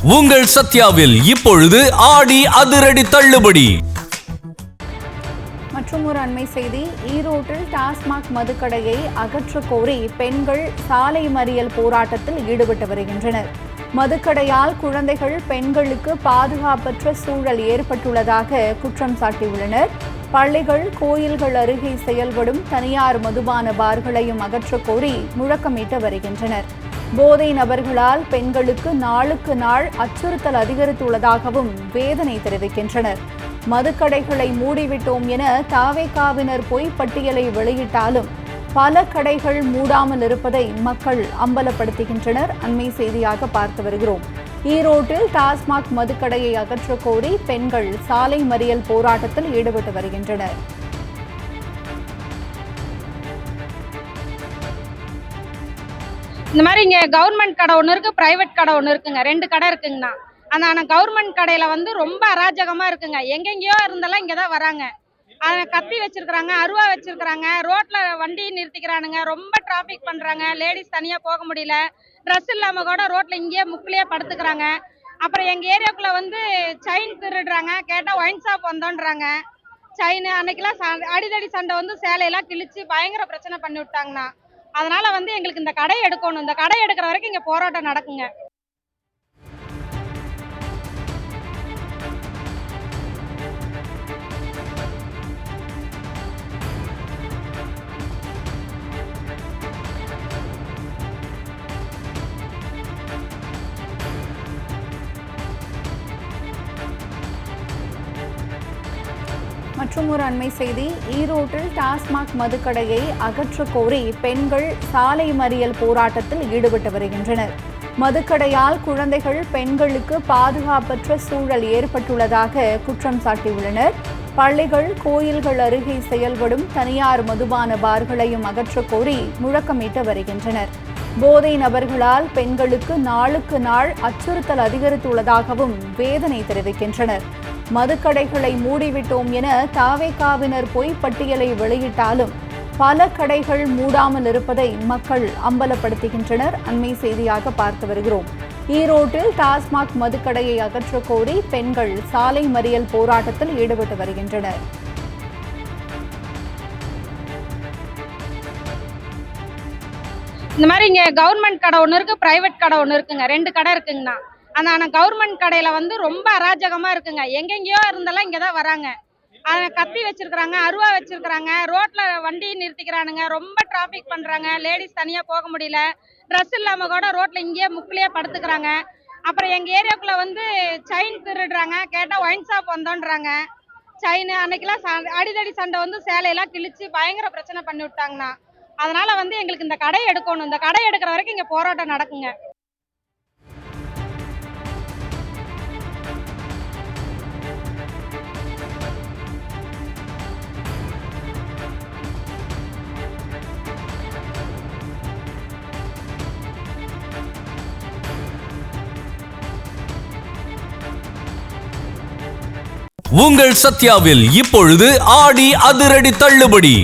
உங்கள் சத்யாவில் இப்பொழுது ஆடி அதிரடி தள்ளுபடி. மற்றும் ஒரு அண்மை செய்தி, ஈரோட்டில் டாஸ்மாக் மதுக்கடையை அகற்ற கோரி பெண்கள் சாலை மறியல் போராட்டத்தில் ஈடுபட்டு வருகின்றனர். மதுக்கடையால் குழந்தைகள், பெண்களுக்கு பாதுகாப்பற்ற சூழல் ஏற்பட்டுள்ளதாக குற்றம் சாட்டியுள்ளனர். பள்ளிகள், கோயில்கள் அருகே செயல்படும் தனியார் மதுபான பார்களையும் அகற்ற கோரி முழக்கமிட்டு வருகின்றனர். போதை நபர்களால் பெண்களுக்கு நாளுக்கு நாள் அச்சுறுத்தல் அதிகரித்துள்ளதாகவும் வேதனை தெரிவிக்கின்றனர். மதுக்கடைகளை மூடிவிட்டோம் என தாவேகாவினர் பொய் பட்டியலை வெளியிட்டாலும் பல கடைகள் மூடாமல் இருப்பதை மக்கள் அம்பலப்படுத்துகின்றனர். அண்மை செய்தியாக பார்த்து வருகிறோம். ஈரோட்டில் டாஸ்மாக் மதுக்கடையை அகற்ற கோரி பெண்கள் சாலை மறியல் போராட்டத்தில் ஈடுபட்டு வருகின்றனர். இந்த மாதிரி இங்கே கவர்மெண்ட் கடை ஒன்று இருக்குது, ப்ரைவேட் கடை ஒன்று இருக்குங்க. 2 கடை இருக்குங்கண்ணா. ஆனால் கவர்மெண்ட் கடையில் வந்து ரொம்ப அராஜகமாக இருக்குங்க. எங்கெங்கேயோ இருந்தெல்லாம் இங்கே தான் வராங்க. அதை கத்தி வச்சிருக்கிறாங்க, அருவா வச்சிருக்கிறாங்க, ரோட்டில் வண்டி நிறுத்திக்கிறானுங்க, ரொம்ப டிராஃபிக் பண்ணுறாங்க. லேடிஸ் தனியாக போக முடியல, ட்ரெஸ் இல்லாமல் கூட ரோட்டில் இங்கேயே முக்கிலேயே படுத்துக்கிறாங்க. அப்புறம் எங்கள் ஏரியாவுக்குள்ளே வந்து செயின் திருடுறாங்க, கேட்டால் ஒயின் ஷாப் வந்தோன்றாங்க. செயின் அன்னைக்கெல்லாம் அடிதடி சண்டை வந்து சேலையெல்லாம் கிழிச்சு பயங்கர பிரச்சனை பண்ணி விட்டாங்கண்ணா. அதனால வந்து எங்களுக்கு இந்த கடையை எடுக்கணும். இந்த கடை எடுக்கிற வரைக்கும் இங்கே போராட்டம் நடக்குங்க. மற்றும் ஒரு அண்மை செய்தி, ஈரோட்டில் டாஸ்மாக் மதுக்கடையை அகற்ற கோரி பெண்கள் சாலை மறியல் போராட்டத்தில் ஈடுபட்டு வருகின்றனர். மதுக்கடையால் குழந்தைகள், பெண்களுக்கு பாதுகாப்பற்ற சூழல் ஏற்பட்டுள்ளதாக குற்றம் சாட்டியுள்ளனர். பள்ளிகள், கோயில்கள் அருகே செயல்படும் தனியார் மதுபான பார்களையும் அகற்ற கோரி முழக்கமிட்டு வருகின்றனர். போதை நபர்களால் பெண்களுக்கு நாளுக்கு நாள் அச்சுறுத்தல் அதிகரித்துள்ளதாகவும் வேதனை தெரிவிக்கின்றனர். மதுக்கடைகளை மூடிவிட்டோம் என தாவேகாவினர் பொய் பட்டியலை வெளியிட்டாலும் பல கடைகள் மூடாமல் இருப்பதை மக்கள் அம்பலப்படுத்துகின்றனர். அண்மை செய்தியாக பார்த்து வருகிறோம். ஈரோட்டில் டாஸ்மாக் மதுக்கடையை அகற்ற கோரி பெண்கள் சாலை மறியல் போராட்டத்தில் ஈடுபட்டு வருகின்றனர். இந்த மாதிரி இங்கே கவர்மெண்ட் கடை ஒன்று இருக்குது, ப்ரைவேட் கடை ஒன்று இருக்குங்க. 2 கடை இருக்குங்கண்ணா. ஆனால் கவர்மெண்ட் கடையில் வந்து ரொம்ப அராஜகமாக இருக்குங்க. எங்கெங்கேயோ இருந்தெல்லாம் இங்கே தான் வராங்க. அதை கத்தி வச்சிருக்கிறாங்க, அருவா வச்சிருக்கிறாங்க, ரோட்டில் வண்டி நிறுத்திக்கிறானுங்க, ரொம்ப டிராஃபிக் பண்ணுறாங்க. லேடிஸ் தனியாக போக முடியல, ட்ரெஸ் இல்லாமல் கூட ரோட்டில் இங்கேயே முக்கிலேயே படுத்துக்கிறாங்க. அப்புறம் எங்கள் ஏரியாவுக்குள்ளே வந்து செயின் திருடுறாங்க, கேட்டால் ஒயின் ஷாப் வந்தோன்றாங்க. செயின் அன்னைக்கெல்லாம் அடிதடி சண்டை வந்து சேலையெல்லாம் கிழிச்சு பயங்கர பிரச்சனை பண்ணி விட்டாங்கண்ணா. அதனால வந்து எங்களுக்கு இந்த கடையை எடுக்கணும். இந்த கடை எடுக்கிற வரைக்கும் இங்கே போராட்டம் நடக்குங்க. உங்கள் சத்யாவில் இப்பொழுது ஆடி அதிரடி தள்ளுபடி.